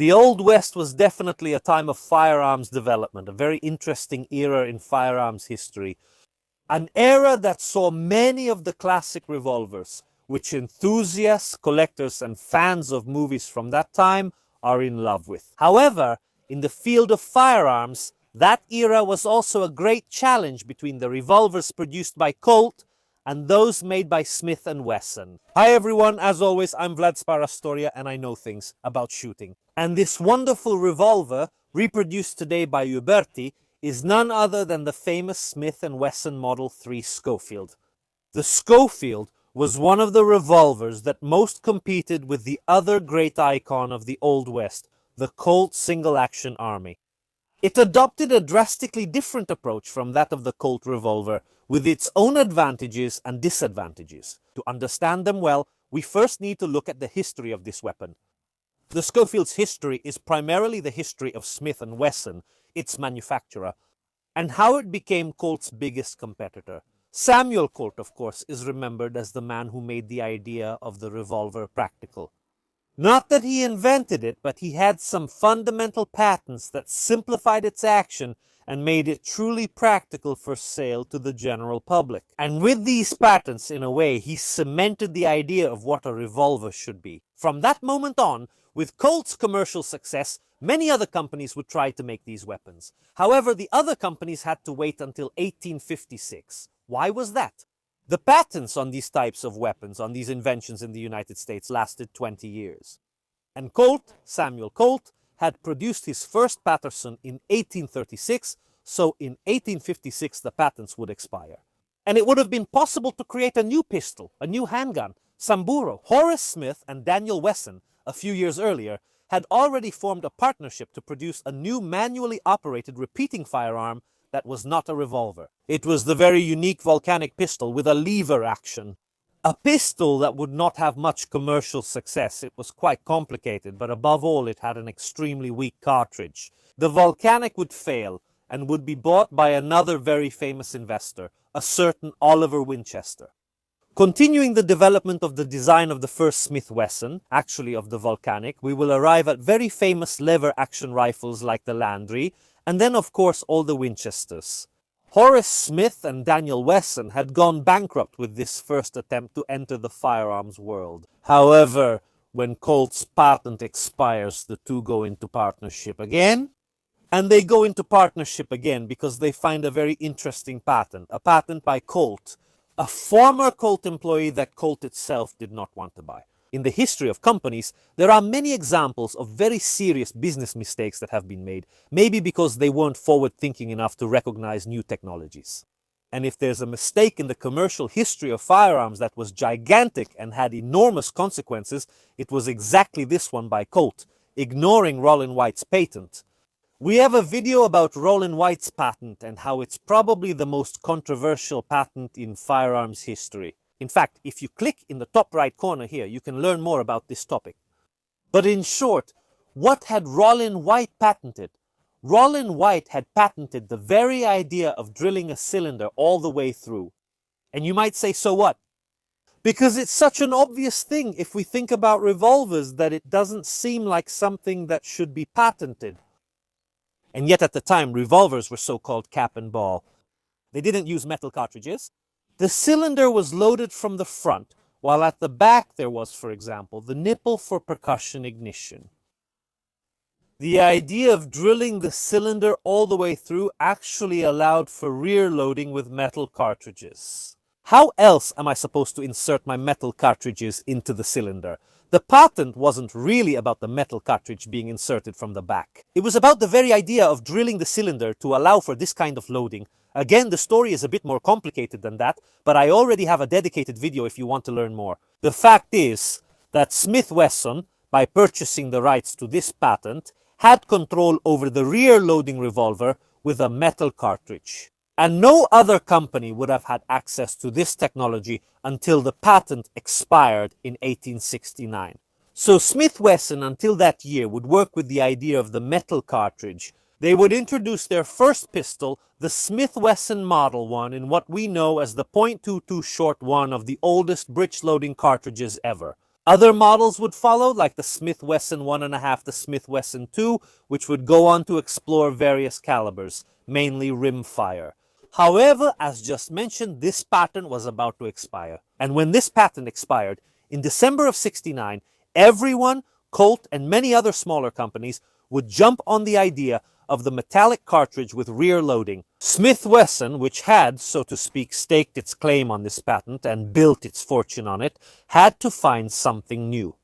The Old West was definitely a time of firearms development, a very interesting era in firearms history. An era that saw many of the classic revolvers, which enthusiasts, collectors, and fans of movies from that time are in love with. However, in the field of firearms, that era was also a great challenge between the revolvers produced by Colt and those made by Smith & Wesson. Hi everyone, as always, I'm Vlad Sparastoria and I know things about shooting. And this wonderful revolver, reproduced today by Uberti, is none other than the famous Smith & Wesson Model 3 Schofield. The Schofield was one of the revolvers that most competed with the other great icon of the Old West, the Colt single-action army. It adopted a drastically different approach from that of the Colt revolver, with its own advantages and disadvantages. To understand them well, we first need to look at the history of this weapon. The Schofield's history is primarily the history of Smith & Wesson, its manufacturer, and how it became Colt's biggest competitor. Samuel Colt, of course, is remembered as the man who made the idea of the revolver practical. Not that he invented it, but he had some fundamental patents that simplified its action and made it truly practical for sale to the general public. And with these patents, in a way, he cemented the idea of what a revolver should be. From that moment on, with Colt's commercial success, many other companies would try to make these weapons. However, the other companies had to wait until 1856. Why was that? The patents on these types of weapons, on these inventions in the United States, lasted 20 years. And Colt, Samuel Colt, had produced his first Patterson in 1836, so in 1856 the patents would expire. And it would have been possible to create a new pistol, a new handgun. Samburo, Horace Smith and Daniel Wesson, a few years earlier, had already formed a partnership to produce a new manually operated repeating firearm that was not a revolver. It was the very unique volcanic pistol with a lever action. A pistol that would not have much commercial success. It was quite complicated, but above all it had an extremely weak cartridge. The volcanic would fail and would be bought by another very famous investor, a certain Oliver Winchester. Continuing the development of the design of the first Smith Wesson, actually of the volcanic, we will arrive at very famous lever action rifles like the Landry, and then of course all the Winchesters. Horace Smith and Daniel Wesson had gone bankrupt with this first attempt to enter the firearms world. However, when Colt's patent expires, the two go into partnership again. And they go into partnership again because they find a very interesting patent, a patent by Colt, a former Colt employee that Colt itself did not want to buy. In the history of companies, there are many examples of very serious business mistakes that have been made, maybe because they weren't forward-thinking enough to recognize new technologies. And if there's a mistake in the commercial history of firearms that was gigantic and had enormous consequences, it was exactly this one by Colt, ignoring Rollin White's patent. We have a video about Rollin White's patent and how it's probably the most controversial patent in firearms history. In fact, if you click in the top right corner here, you can learn more about this topic. But in short, what had Rollin White patented? Rollin White had patented the very idea of drilling a cylinder all the way through. And you might say, so what? Because it's such an obvious thing if we think about revolvers that it doesn't seem like something that should be patented. And yet at the time, revolvers were so-called cap and ball. They didn't use metal cartridges. The cylinder was loaded from the front, while at the back there was, for example, the nipple for percussion ignition. The idea of drilling the cylinder all the way through actually allowed for rear loading with metal cartridges. How else am I supposed to insert my metal cartridges into the cylinder? The patent wasn't really about the metal cartridge being inserted from the back. It was about the very idea of drilling the cylinder to allow for this kind of loading. Again, the story is a bit more complicated than that, but I already have a dedicated video if you want to learn more. The fact is that Smith Wesson, by purchasing the rights to this patent, had control over the rear loading revolver with a metal cartridge. And no other company would have had access to this technology until the patent expired in 1869. So Smith Wesson until that year would work with the idea of the metal cartridge. They would introduce their first pistol, the Smith Wesson Model 1, in what we know as the .22 short one of the oldest breech loading cartridges ever. Other models would follow, like the Smith-Wesson 1.5, the Smith-Wesson 2, which would go on to explore various calibers, mainly rimfire. However, as just mentioned, this patent was about to expire. And when this patent expired, in December of '69, everyone, Colt and many other smaller companies, would jump on the idea of the metallic cartridge with rear loading. Smith-Wesson, which had, so to speak, staked its claim on this patent and built its fortune on it, had to find something new.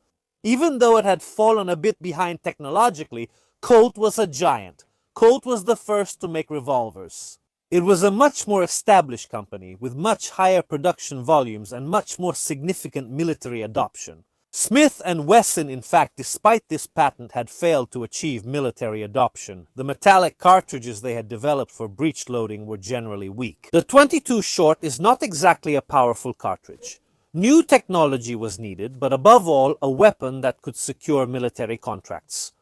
Even though it had fallen a bit behind technologically, Colt was a giant. Colt was the first to make revolvers. It was a much more established company, with much higher production volumes and much more significant military adoption. Smith and Wesson, in fact, despite this patent, had failed to achieve military adoption. The metallic cartridges they had developed for breech loading were generally weak. The .22 short is not exactly a powerful cartridge. New technology was needed, but above all, a weapon that could secure military contracts.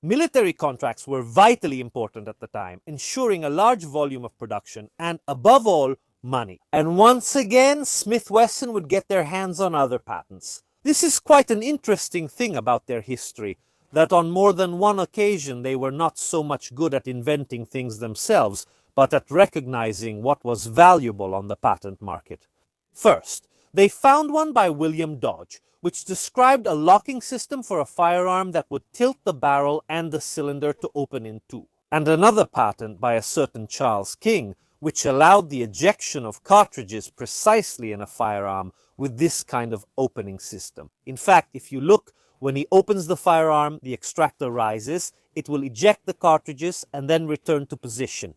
Military contracts were vitally important at the time, ensuring a large volume of production and, above all, money. And once again, Smith-Wesson would get their hands on other patents. This is quite an interesting thing about their history, that on more than one occasion they were not so much good at inventing things themselves, but at recognizing what was valuable on the patent market. First, they found one by William Dodge, which described a locking system for a firearm that would tilt the barrel and the cylinder to open in two. And another patent by a certain Charles King, which allowed the ejection of cartridges precisely in a firearm with this kind of opening system. In fact, if you look, when he opens the firearm, the extractor rises, it will eject the cartridges and then return to position.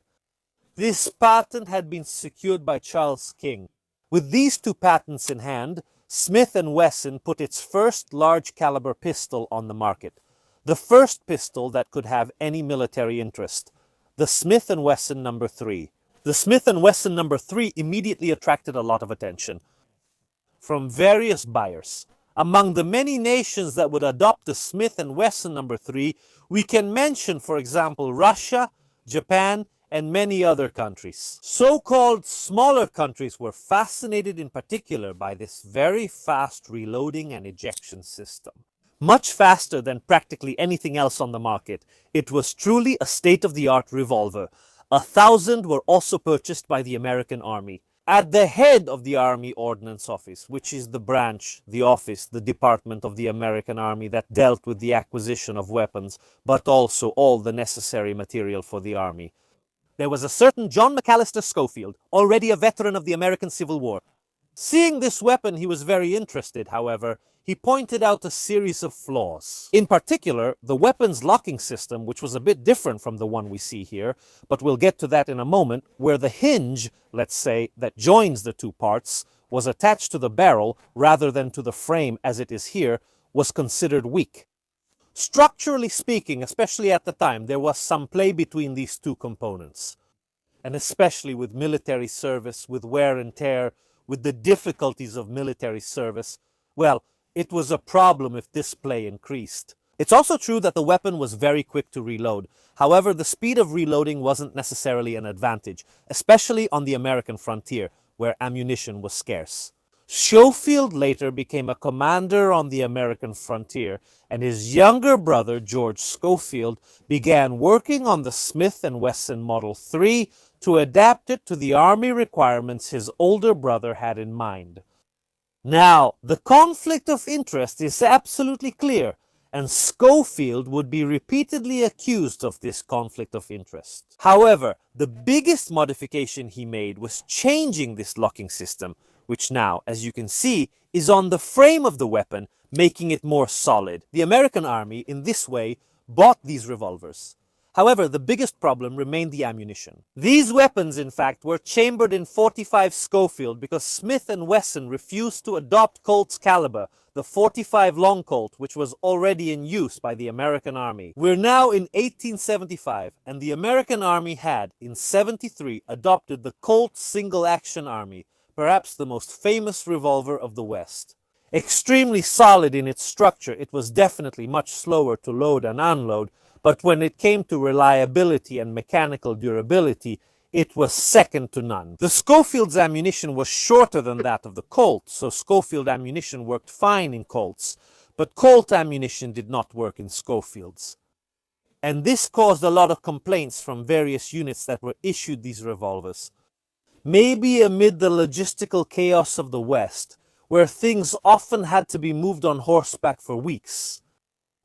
This patent had been secured by Charles King. With these two patents in hand, Smith & Wesson put its first large caliber pistol on the market. The first pistol that could have any military interest. The Smith & Wesson No. 3. The Smith & Wesson No. 3 immediately attracted a lot of attention from various buyers. Among the many nations that would adopt the Smith & Wesson No. 3, we can mention, for example, Russia, Japan, and many other countries. So-called smaller countries were fascinated in particular by this very fast reloading and ejection system. Much faster than practically anything else on the market, it was truly a state-of-the-art revolver. 1,000 were also purchased by the American Army. At the head of the Army Ordnance Office, which is the branch, the office, the department of the American Army that dealt with the acquisition of weapons, but also all the necessary material for the Army, there was a certain John McAllister Schofield, already a veteran of the American Civil War. Seeing this weapon, he was very interested, however. He pointed out a series of flaws. In particular, the weapon's locking system, which was a bit different from the one we see here, but we'll get to that in a moment, where the hinge, let's say, that joins the two parts, was attached to the barrel rather than to the frame as it is here, was considered weak. Structurally speaking, especially at the time, there was some play between these two components. And especially with military service, with wear and tear, with the difficulties of military service, well, it was a problem if this play increased. It's also true that the weapon was very quick to reload. However, the speed of reloading wasn't necessarily an advantage, especially on the American frontier, where ammunition was scarce. Schofield later became a commander on the American frontier, and his younger brother, George Schofield, began working on the Smith & Wesson Model 3 to adapt it to the Army requirements his older brother had in mind. Now, the conflict of interest is absolutely clear, and Schofield would be repeatedly accused of this conflict of interest. However, the biggest modification he made was changing this locking system, which now, as you can see, is on the frame of the weapon, making it more solid. The American Army, in this way, bought these revolvers. However, the biggest problem remained the ammunition. These weapons, in fact, were chambered in .45 Schofield because Smith & Wesson refused to adopt Colt's caliber, the .45 Long Colt, which was already in use by the American Army. We're now in 1875, and the American Army had, in '73, adopted the Colt Single-Action Army, perhaps the most famous revolver of the West. Extremely solid in its structure, it was definitely much slower to load and unload, but when it came to reliability and mechanical durability, it was second to none. The Schofield's ammunition was shorter than that of the Colt, so Schofield ammunition worked fine in Colts, but Colt ammunition did not work in Schofield's. And this caused a lot of complaints from various units that were issued these revolvers. Maybe amid the logistical chaos of the West, where things often had to be moved on horseback for weeks,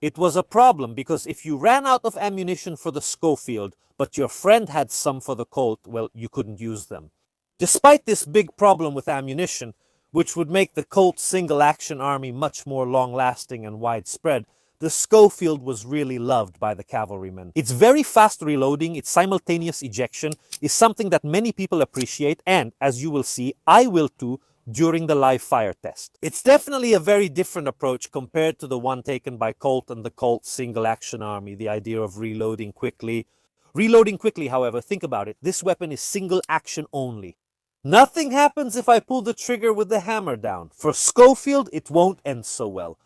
it was a problem, because if you ran out of ammunition for the Schofield, but your friend had some for the Colt, well, you couldn't use them. Despite this big problem with ammunition, which would make the Colt single-action army much more long-lasting and widespread, the Schofield was really loved by the cavalrymen. Its very fast reloading, its simultaneous ejection, is something that many people appreciate, and, as you will see, I will too, during the live fire test. It's definitely a very different approach compared to the one taken by Colt and the Colt single-action army, the idea of reloading quickly. Reloading quickly, however, think about it, this weapon is single-action only. Nothing happens if I pull the trigger with the hammer down. For Schofield, it won't end so well.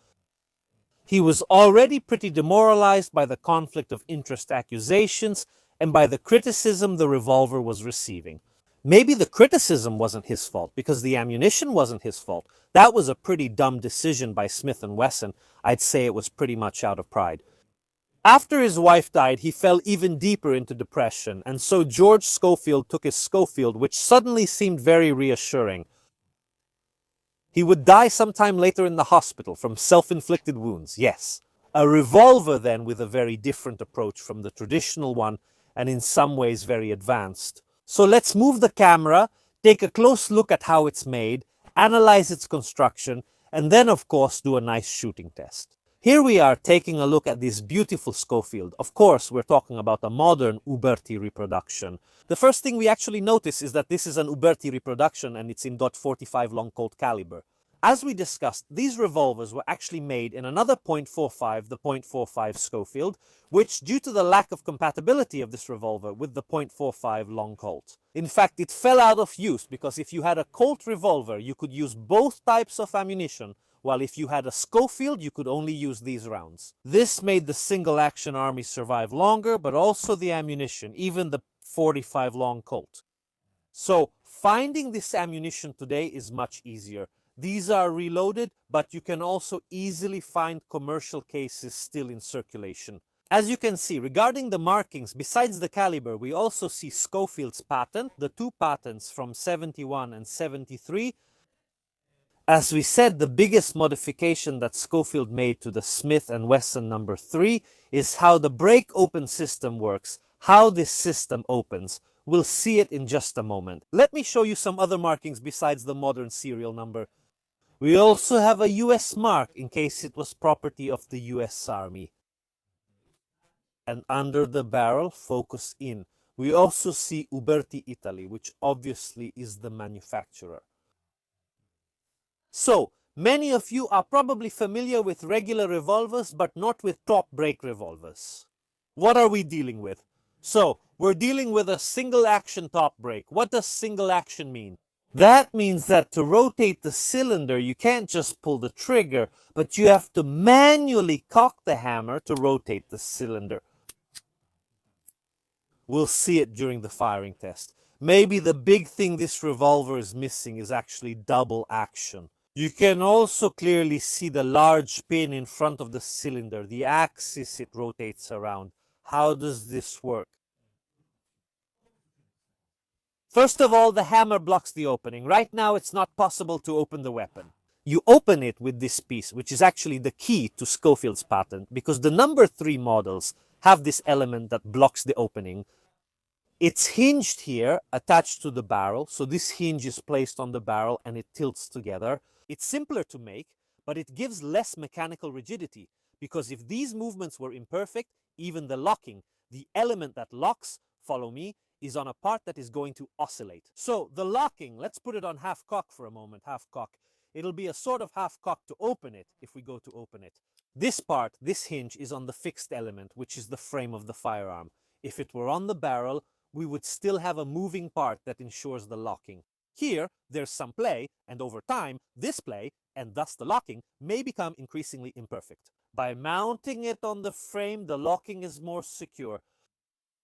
He was already pretty demoralized by the conflict of interest accusations and by the criticism the revolver was receiving. Maybe the criticism wasn't his fault, because the ammunition wasn't his fault. That was a pretty dumb decision by Smith and Wesson. I'd say it was pretty much out of pride. After his wife died, he fell even deeper into depression, and so George Schofield took his Schofield, which suddenly seemed very reassuring. He would die sometime later in the hospital from self-inflicted wounds, yes. A revolver then with a very different approach from the traditional one, and in some ways very advanced. So let's move the camera, take a close look at how it's made, analyze its construction, and then of course do a nice shooting test. Here we are taking a look at this beautiful Schofield. Of course, we're talking about a modern Uberti reproduction. The first thing we actually notice is that this is an Uberti reproduction and it's in .45 long Colt caliber. As we discussed, these revolvers were actually made in another .45, the .45 Schofield, which, due to the lack of compatibility of this revolver with the .45 long Colt. In fact, it fell out of use, because if you had a Colt revolver, you could use both types of ammunition, while if you had a Schofield, you could only use these rounds. This made the single-action army survive longer, but also the ammunition, even the .45 long Colt. So, finding this ammunition today is much easier. These are reloaded, but you can also easily find commercial cases still in circulation. As you can see, regarding the markings, besides the caliber, we also see Schofield's patent, the two patents from 71 and 73. As we said, the biggest modification that Schofield made to the Smith & Wesson No. 3 is how the break-open system works, how this system opens. We'll see it in just a moment. Let me show you some other markings besides the modern serial number. We also have a US mark in case it was property of the US Army. And under the barrel, focus in, we also see Uberti Italy, which obviously is the manufacturer. So, many of you are probably familiar with regular revolvers, but not with top break revolvers. What are we dealing with? So, we're dealing with a single action top break. What does single action mean? That means that to rotate the cylinder, you can't just pull the trigger, but you have to manually cock the hammer to rotate the cylinder. We'll see it during the firing test. Maybe the big thing this revolver is missing is actually double action. You can also clearly see the large pin in front of the cylinder, the axis it rotates around. How does this work? First of all, the hammer blocks the opening. Right now, it's not possible to open the weapon. You open it with this piece, which is actually the key to Schofield's patent, because the No. 3 models have this element that blocks the opening. It's hinged here, attached to the barrel, so this hinge is placed on the barrel and it tilts together. It's simpler to make, but it gives less mechanical rigidity, because if these movements were imperfect, even the locking, the element that locks, follow me, is on a part that is going to oscillate. So the locking, let's put it on half cock for a moment, half cock. It'll be a sort of half cock to open it if we go to open it. This part, this hinge, is on the fixed element, which is the frame of the firearm. If it were on the barrel, we would still have a moving part that ensures the locking. Here, there's some play, and over time, this play, and thus the locking, may become increasingly imperfect. By mounting it on the frame, the locking is more secure.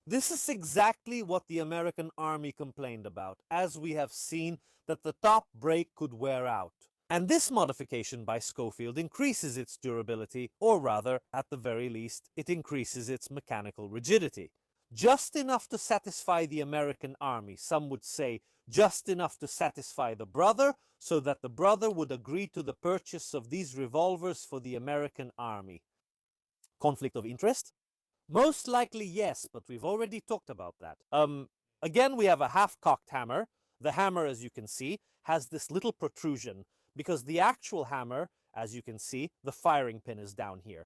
This is exactly what the American Army complained about, as we have seen that the top brake could wear out. And this modification by Schofield increases its durability, or rather, at the very least, it increases its mechanical rigidity. Just enough to satisfy the American Army, some would say just enough to satisfy the brother, so that the brother would agree to the purchase of these revolvers for the American Army. Conflict of interest? Most likely yes, but we've already talked about that. Again, we have a half-cocked hammer. The hammer, as you can see, has this little protrusion, because the actual hammer, as you can see, the firing pin is down here.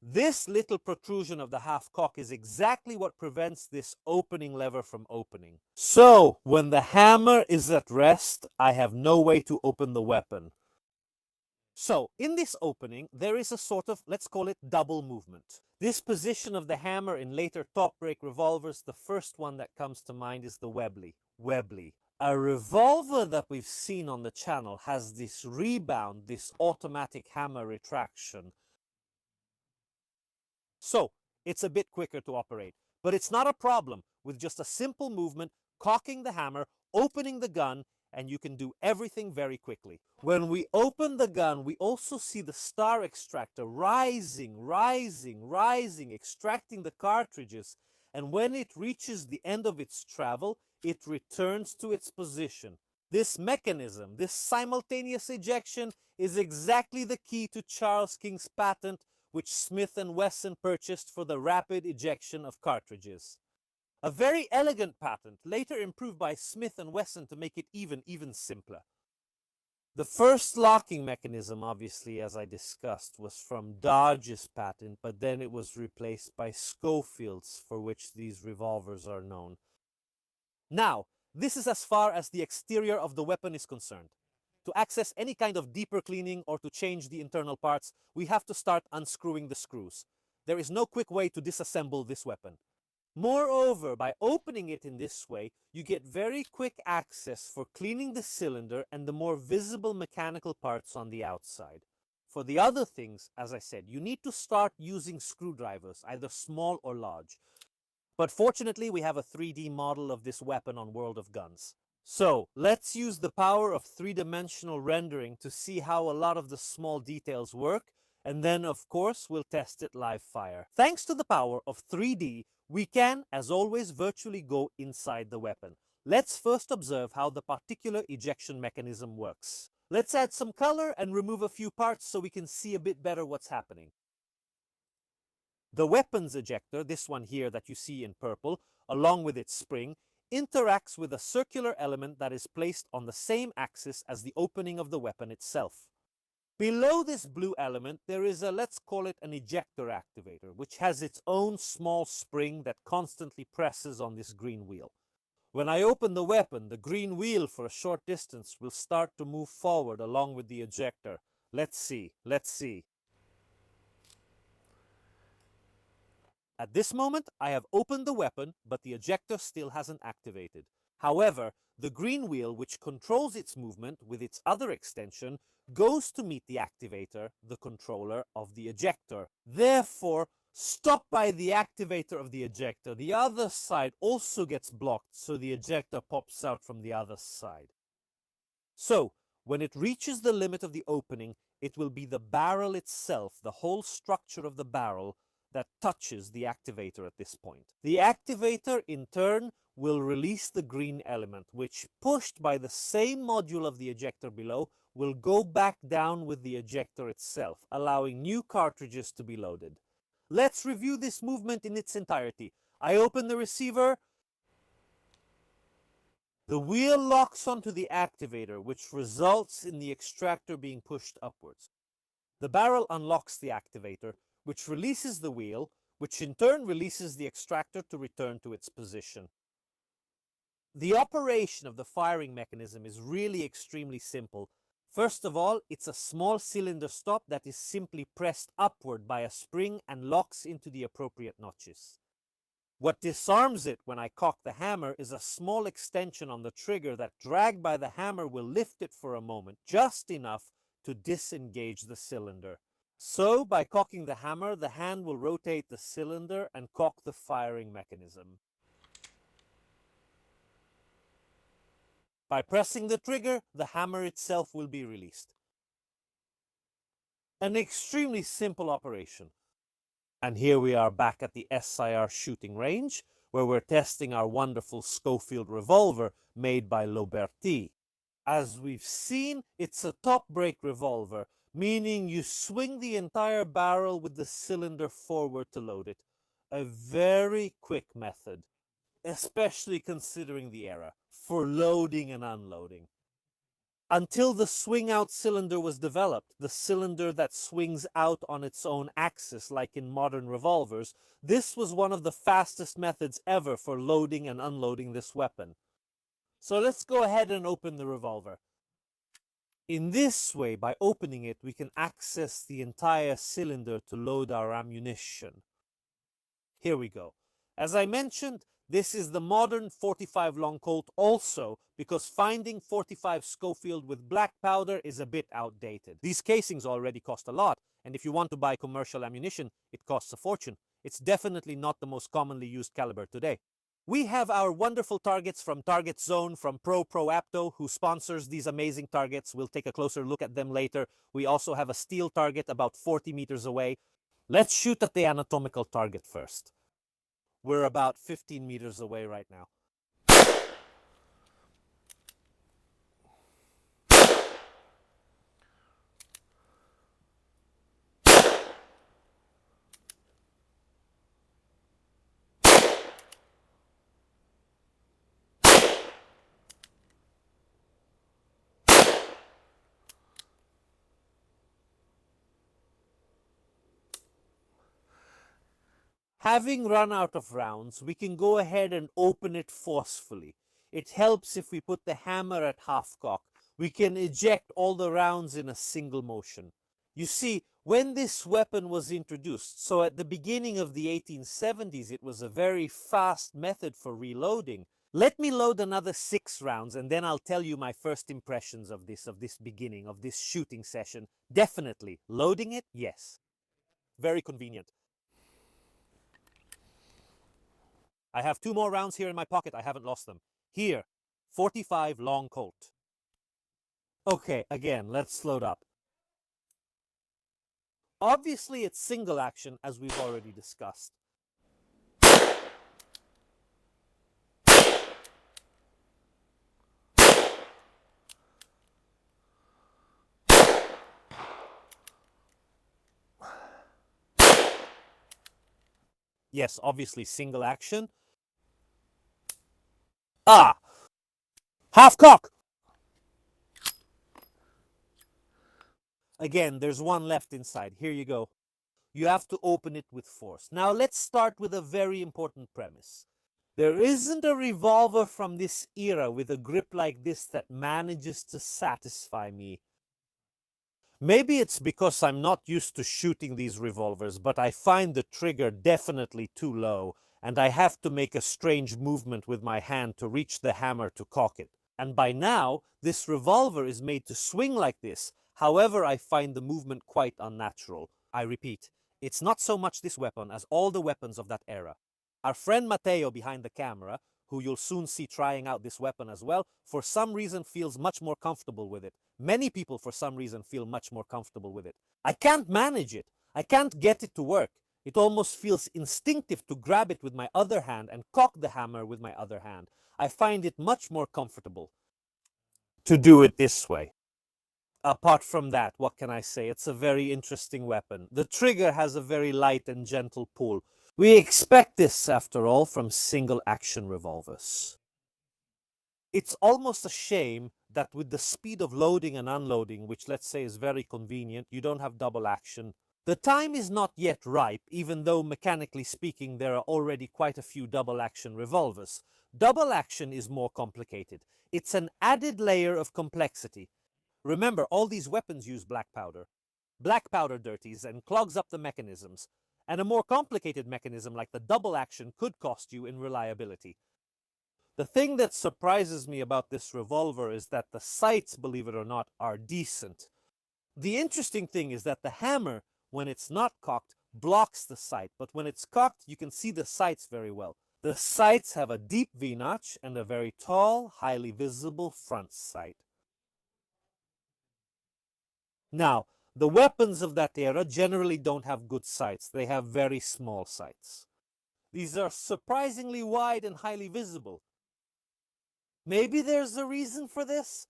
This little protrusion of the half-cock is exactly what prevents this opening lever from opening. So, when the hammer is at rest, I have no way to open the weapon. So, in this opening, there is a sort of, let's call it double movement. This position of the hammer in later top brake revolvers, the first one that comes to mind is the Webley. A revolver that we've seen on the channel has this rebound, this automatic hammer retraction. So, it's a bit quicker to operate, but it's not a problem. With just a simple movement, cocking the hammer, opening the gun, and you can do everything very quickly. When we open the gun, we also see the star extractor rising, extracting the cartridges, and when it reaches the end of its travel, it returns to its position. This mechanism, this simultaneous ejection, is exactly the key to Charles King's patent, which Smith and Wesson purchased for the rapid ejection of cartridges. A very elegant patent, later improved by Smith and Wesson to make it even simpler. The first locking mechanism, obviously, as I discussed, was from Dodge's patent, but then it was replaced by Schofield's, for which these revolvers are known. Now, this is as far as the exterior of the weapon is concerned. To access any kind of deeper cleaning or to change the internal parts, we have to start unscrewing the screws. There is no quick way to disassemble this weapon. Moreover, by opening it in this way, you get very quick access for cleaning the cylinder and the more visible mechanical parts on the outside. For the other things, as I said, you need to start using screwdrivers, either small or large. But fortunately, we have a 3D model of this weapon on World of Guns. So, let's use the power of three-dimensional rendering to see how a lot of the small details work, and then, of course, we'll test it live fire. Thanks to the power of 3D, we can, as always, virtually go inside the weapon. Let's first observe how the particular ejection mechanism works. Let's add some color and remove a few parts so we can see a bit better what's happening. The weapons ejector, this one here that you see in purple, along with its spring, interacts with a circular element that is placed on the same axis as the opening of the weapon itself. Below this blue element, there is a, let's call it an ejector activator, which has its own small spring that constantly presses on this green wheel. When I open the weapon, the green wheel for a short distance will start to move forward along with the ejector. Let's see. At this moment, I have opened the weapon, but the ejector still hasn't activated. However, the green wheel, which controls its movement with its other extension, goes to meet the activator, the controller of the ejector. Therefore, stopped by the activator of the ejector, the other side also gets blocked, so the ejector pops out from the other side. So, when it reaches the limit of the opening, it will be the barrel itself, the whole structure of the barrel, that touches the activator at this point. The activator, in turn, will release the green element, which, pushed by the same module of the ejector below, will go back down with the ejector itself, allowing new cartridges to be loaded. Let's review this movement in its entirety. I open the receiver. The wheel locks onto the activator, which results in the extractor being pushed upwards. The barrel unlocks the activator, which releases the wheel, which in turn releases the extractor to return to its position. The operation of the firing mechanism is really extremely simple. First of all, it's a small cylinder stop that is simply pressed upward by a spring and locks into the appropriate notches. What disarms it when I cock the hammer is a small extension on the trigger that, dragged by the hammer, will lift it for a moment, just enough to disengage the cylinder. So, by cocking the hammer, the hand will rotate the cylinder and cock the firing mechanism. By pressing the trigger, the hammer itself will be released. An extremely simple operation. And here we are back at the SIR shooting range, where we're testing our wonderful Schofield revolver made by Loberti. As we've seen, it's a top break revolver, meaning you swing the entire barrel with the cylinder forward to load it. A very quick method, especially considering the era, for loading and unloading. Until the swing-out cylinder was developed, the cylinder that swings out on its own axis like in modern revolvers, this was one of the fastest methods ever for loading and unloading this weapon. So let's go ahead and open the revolver. In this way, by opening it, we can access the entire cylinder to load our ammunition. Here we go. As I mentioned, this is the modern 45 long Colt also because finding 45 Schofield with black powder is a bit outdated. These casings already cost a lot, and if you want to buy commercial ammunition, it costs a fortune. It's definitely not the most commonly used caliber today. We have our wonderful targets from Target Zone, from Pro Apto, who sponsors these amazing targets. We'll take a closer look at them later. We also have a steel target about 40 meters away. Let's shoot at the anatomical target first. We're about 15 meters away right now. Having run out of rounds, we can go ahead and open it forcefully. It helps if we put the hammer at half cock. We can eject all the rounds in a single motion. You see, when this weapon was introduced, so at the beginning of the 1870s, it was a very fast method for reloading. Let me load another 6 rounds and then I'll tell you my first impressions of this beginning, of this shooting session. Definitely. Loading it? Yes. Very convenient. I have 2 more rounds here in my pocket. I haven't lost them. Here, 45 long Colt. Okay, again, let's load up. Obviously, it's single action, as we've already discussed. Yes, obviously single action. Half cock! Again, there's one left inside. Here you go. You have to open it with force. Now let's start with a very important premise. There isn't a revolver from this era with a grip like this that manages to satisfy me. Maybe it's because I'm not used to shooting these revolvers, but I find the trigger definitely too low, and I have to make a strange movement with my hand to reach the hammer to cock it. And by now, this revolver is made to swing like this. However, I find the movement quite unnatural. I repeat, it's not so much this weapon as all the weapons of that era. Our friend Matteo behind the camera, who you'll soon see trying out this weapon as well, for some reason feels much more comfortable with it. Many people for some reason feel much more comfortable with it. I can't manage it. I can't get it to work. It almost feels instinctive to grab it with my other hand and cock the hammer with my other hand. I find it much more comfortable to do it this way. Apart from that, what can I say? It's a very interesting weapon. The trigger has a very light and gentle pull. We expect this, after all, from single-action revolvers. It's almost a shame that with the speed of loading and unloading, which let's say is very convenient, you don't have double action. The time is not yet ripe, even though mechanically speaking there are already quite a few double action revolvers. Double action is more complicated. It's an added layer of complexity. Remember, all these weapons use black powder. Black powder dirties and clogs up the mechanisms. And a more complicated mechanism like the double action could cost you in reliability. The thing that surprises me about this revolver is that the sights, believe it or not, are decent. The interesting thing is that the hammer, when it's not cocked, blocks the sight, but when it's cocked, you can see the sights very well. The sights have a deep V-notch and a very tall, highly visible front sight. Now, the weapons of that era generally don't have good sights. They have very small sights. These are surprisingly wide and highly visible. Maybe there's a reason for this?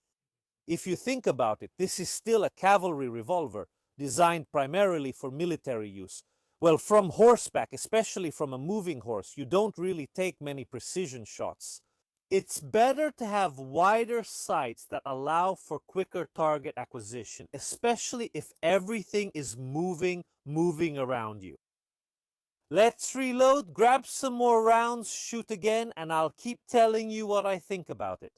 If you think about it, this is still a cavalry revolver, designed primarily for military use. Well, from horseback, especially from a moving horse, you don't really take many precision shots. It's better to have wider sights that allow for quicker target acquisition, especially if everything is moving around you. Let's reload, grab some more rounds, shoot again, and I'll keep telling you what I think about it.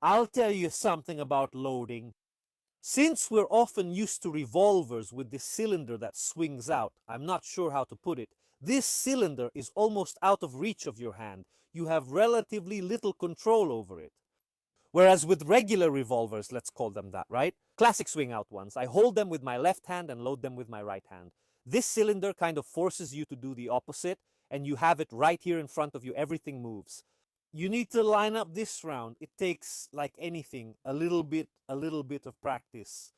I'll tell you something about loading. Since we're often used to revolvers with this cylinder that swings out, I'm not sure how to put it, this cylinder is almost out of reach of your hand. You have relatively little control over it. Whereas with regular revolvers, let's call them that, right? Classic swing out ones, I hold them with my left hand and load them with my right hand. This cylinder kind of forces you to do the opposite, and you have it right here in front of you. Everything moves. You need to line up this round. It takes, like anything, a little bit of practice.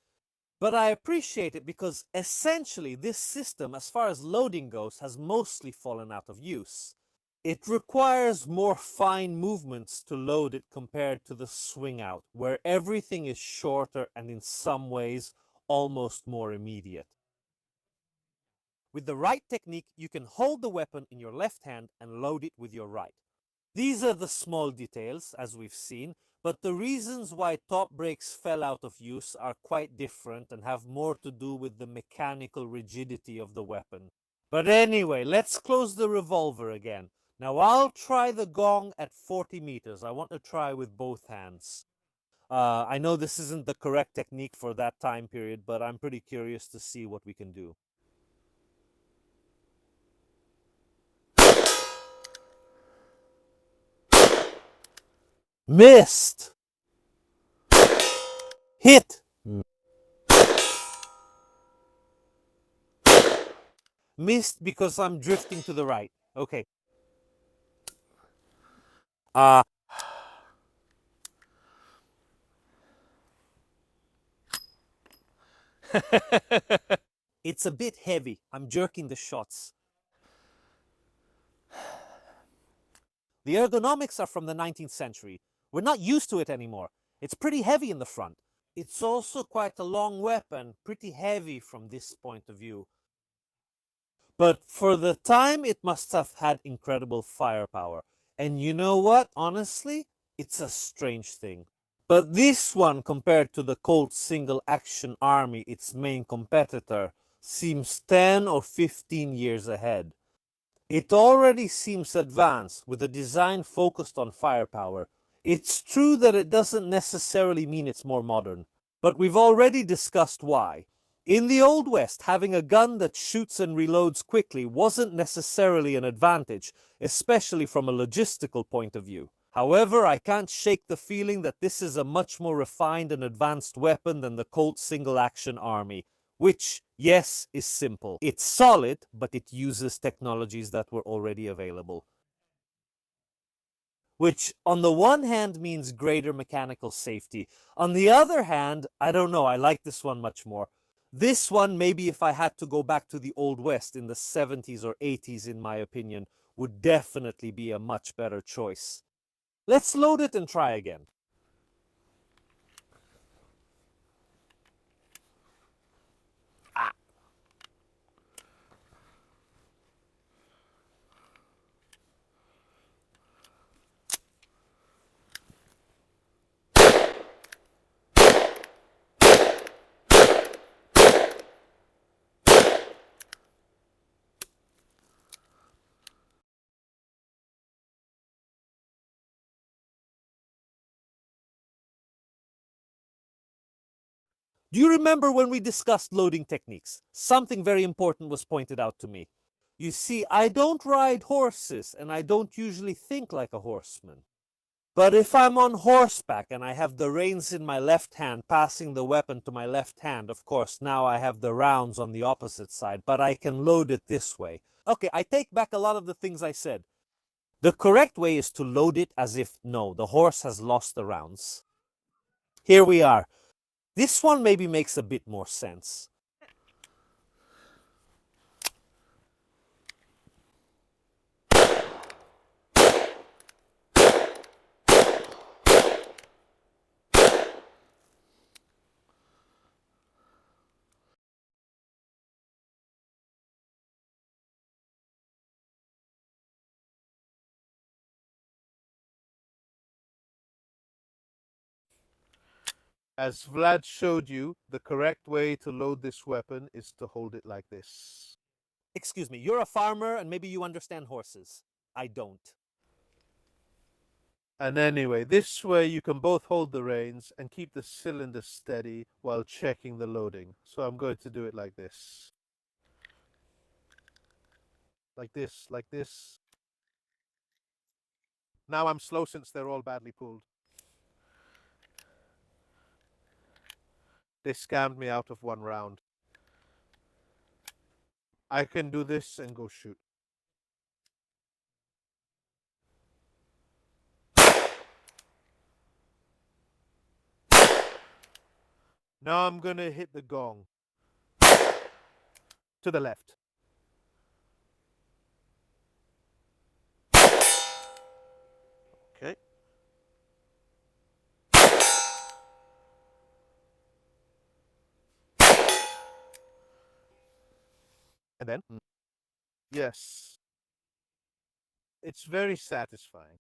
But I appreciate it because essentially this system, as far as loading goes, has mostly fallen out of use. It requires more fine movements to load it compared to the swing out, where everything is shorter and in some ways almost more immediate. With the right technique, you can hold the weapon in your left hand and load it with your right. These are the small details, as we've seen, but the reasons why top brakes fell out of use are quite different and have more to do with the mechanical rigidity of the weapon. But anyway, let's close the revolver again. Now I'll try the gong at 40 meters. I want to try with both hands. I know this isn't the correct technique for that time period, but I'm pretty curious to see what we can do. Missed! Hit! Missed because I'm drifting to the right. Okay. It's a bit heavy. I'm jerking the shots. The ergonomics are from the 19th century. We're not used to it anymore. It's pretty heavy in the front. It's also quite a long weapon, pretty heavy from this point of view. But for the time, it must have had incredible firepower. And you know what? Honestly, it's a strange thing. But this one, compared to the Colt single-action army, its main competitor, seems 10 or 15 years ahead. It already seems advanced, with a design focused on firepower. It's true that it doesn't necessarily mean it's more modern, but we've already discussed why. In the Old West, having a gun that shoots and reloads quickly wasn't necessarily an advantage, especially from a logistical point of view. However, I can't shake the feeling that this is a much more refined and advanced weapon than the Colt single-action army, which, yes, is simple. It's solid, but it uses technologies that were already available. Which, on the one hand, means greater mechanical safety. On the other hand, I don't know, I like this one much more. This one, maybe if I had to go back to the Old West in the 70s or 80s, in my opinion, would definitely be a much better choice. Let's load it and try again. Do you remember when we discussed loading techniques? Something very important was pointed out to me. You see, I don't ride horses, and I don't usually think like a horseman. But if I'm on horseback and I have the reins in my left hand, passing the weapon to my left hand, of course, now I have the rounds on the opposite side, but I can load it this way. Okay, I take back a lot of the things I said. The correct way is to load it as if, no, the horse has lost the rounds. Here we are. This one maybe makes a bit more sense. As Vlad showed you, the correct way to load this weapon is to hold it like this. Excuse me, you're a farmer and maybe you understand horses. I don't. And anyway, this way you can both hold the reins and keep the cylinder steady while checking the loading. So I'm going to do it like this. Like this, like this. Now I'm slow since they're all badly pulled. They scammed me out of one round. I can do this and go shoot. Now I'm gonna hit the gong. To the left. Okay. And then? Yes. It's very satisfying.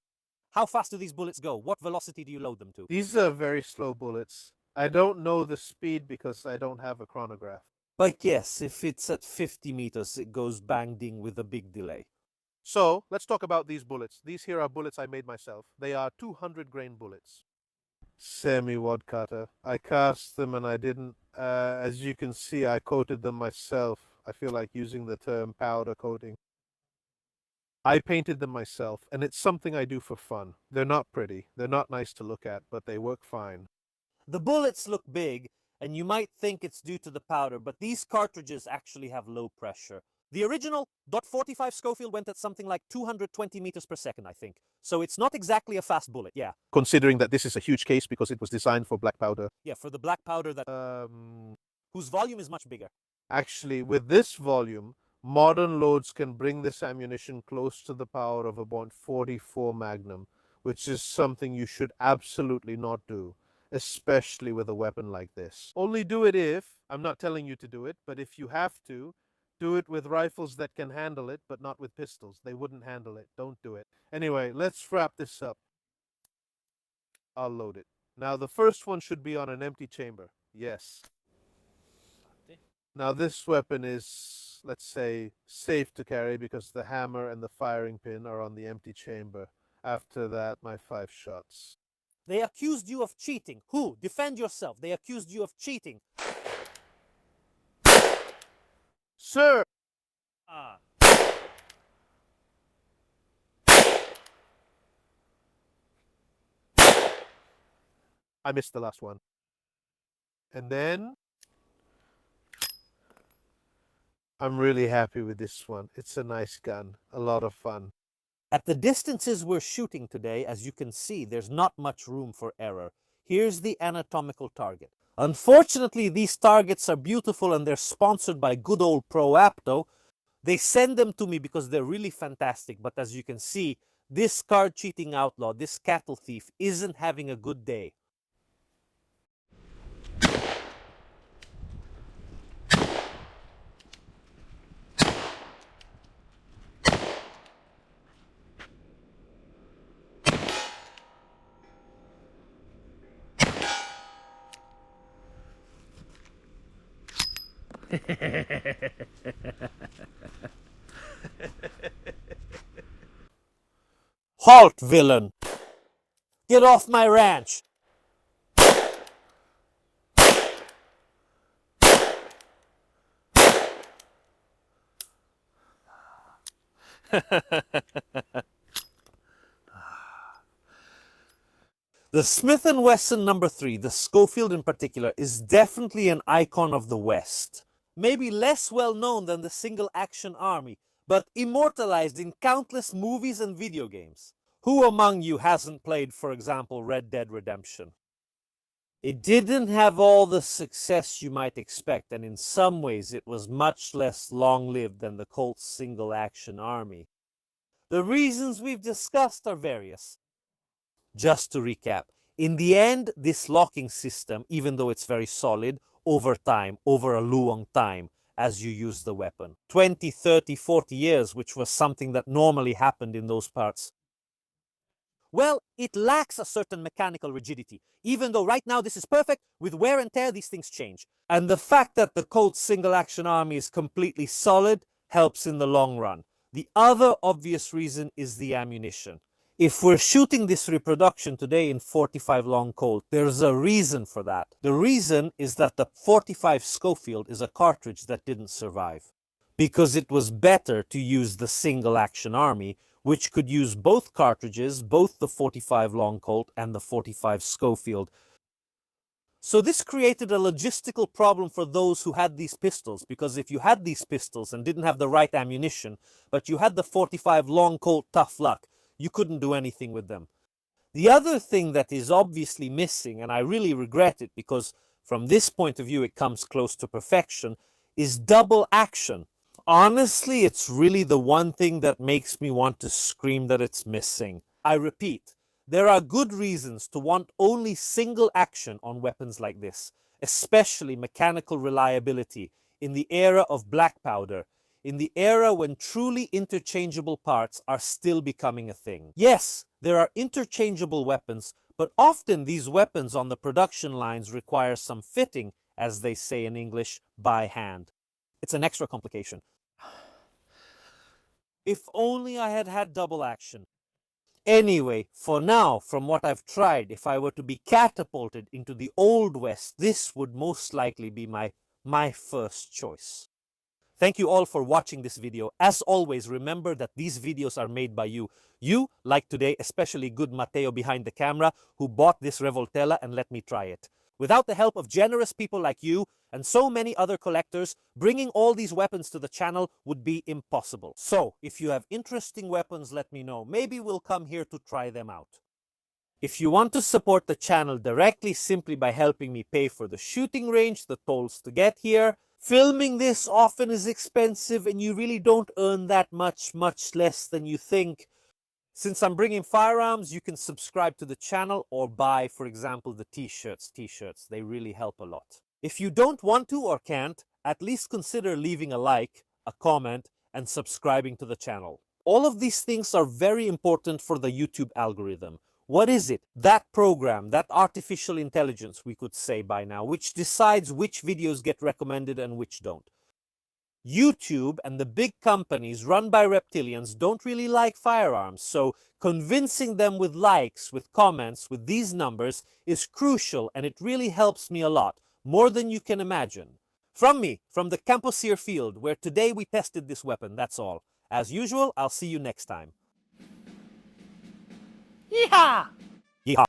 How fast do these bullets go? What velocity do you load them to? These are very slow bullets. I don't know the speed because I don't have a chronograph. But yes, if it's at 50 meters, it goes bang ding with a big delay. So, let's talk about these bullets. These here are bullets I made myself. They are 200 grain bullets. Semi-wad cutter. I cast them and I didn't, as you can see, I coated them myself. I feel like using the term powder coating. I painted them myself, and it's something I do for fun. They're not pretty, they're not nice to look at, but they work fine. The bullets look big, and you might think it's due to the powder, but these cartridges actually have low pressure. The original .45 Schofield went at something like 220 meters per second, I think. So it's not exactly a fast bullet, yeah. Considering that this is a huge case because it was designed for black powder. Yeah, for the black powder that whose volume is much bigger. Actually, with this volume, modern loads can bring this ammunition close to the power of a .44 Magnum, which is something you should absolutely not do, especially with a weapon like this. Only do it if, I'm not telling you to do it, but if you have to, do it with rifles that can handle it, but not with pistols. They wouldn't handle it. Don't do it. Anyway, let's wrap this up. I'll load it. Now, the first one should be on an empty chamber. Yes. Now, this weapon is, let's say, safe to carry because the hammer and the firing pin are on the empty chamber. After that, my 5 shots. They accused you of cheating. Who? Defend yourself. They accused you of cheating. Sir! I missed the last one. And then I'm really happy with this one. It's a nice gun, a lot of fun. At the distances we're shooting today, as you can see, there's not much room for error. Here's the anatomical target. Unfortunately, these targets are beautiful and they're sponsored by good old Pro Apto. They send them to me because they're really fantastic, but as you can see, this card cheating outlaw, this cattle thief, isn't having a good day. Halt, villain! Get off my ranch! The Smith & Wesson number 3, the Schofield in particular, is definitely an icon of the West. Maybe less well known than the single-action army, but immortalized in countless movies and video games. Who among you hasn't played, for example, Red Dead Redemption? It didn't have all the success you might expect, and in some ways it was much less long-lived than the Colt's single-action army. The reasons we've discussed are various. Just to recap, in the end, this locking system, even though it's very solid, over time, over a long time, as you use the weapon, 20, 30, 40 years, which was something that normally happened in those parts, well, it lacks a certain mechanical rigidity. Even though right now this is perfect, with wear and tear these things change. And the fact that the Colt's single-action army is completely solid helps in the long run. The other obvious reason is the ammunition. If we're shooting this reproduction today in 45 long Colt, there's a reason for that. The reason is that the 45 Schofield is a cartridge that didn't survive. Because it was better to use the single-action army, which could use both cartridges, both the 45 long Colt and the 45 Schofield. So this created a logistical problem for those who had these pistols, because if you had these pistols and didn't have the right ammunition, but you had the 45 long Colt tough luck, you couldn't do anything with them. The other thing that is obviously missing, and I really regret it because from this point of view it comes close to perfection, is double action. Honestly, it's really the one thing that makes me want to scream that it's missing. I repeat, there are good reasons to want only single action on weapons like this, especially mechanical reliability in the era of black powder, in the era when truly interchangeable parts are still becoming a thing. Yes, there are interchangeable weapons, but often these weapons on the production lines require some fitting, as they say in English, by hand. It's an extra complication. If only I had had double action. Anyway, for now, from what I've tried, if I were to be catapulted into the Old West, this would most likely be my first choice. Thank you all for watching this video. As always, remember that these videos are made by you. You, like today, especially good Matteo behind the camera, who bought this Revoltella and let me try it. Without the help of generous people like you and so many other collectors, bringing all these weapons to the channel would be impossible. So, if you have interesting weapons, let me know. Maybe we'll come here to try them out. If you want to support the channel directly simply by helping me pay for the shooting range, the tolls to get here, filming this often is expensive and you really don't earn that much less than you think. Since I'm bringing firearms, you can subscribe to the channel or buy, for example, the t-shirts. They really help a lot. If you don't want to or can't, at least consider leaving a like, a comment, and subscribing to the channel. All of these things are very important for the YouTube algorithm. What is it? That program, that artificial intelligence, we could say by now, which decides which videos get recommended and which don't. YouTube and the big companies run by reptilians don't really like firearms, so convincing them with likes, with comments, with these numbers is crucial, and it really helps me a lot, more than you can imagine. From me, from the Camposier field, where today we tested this weapon, that's all. As usual, I'll see you next time. Yeehaw! Yeehaw!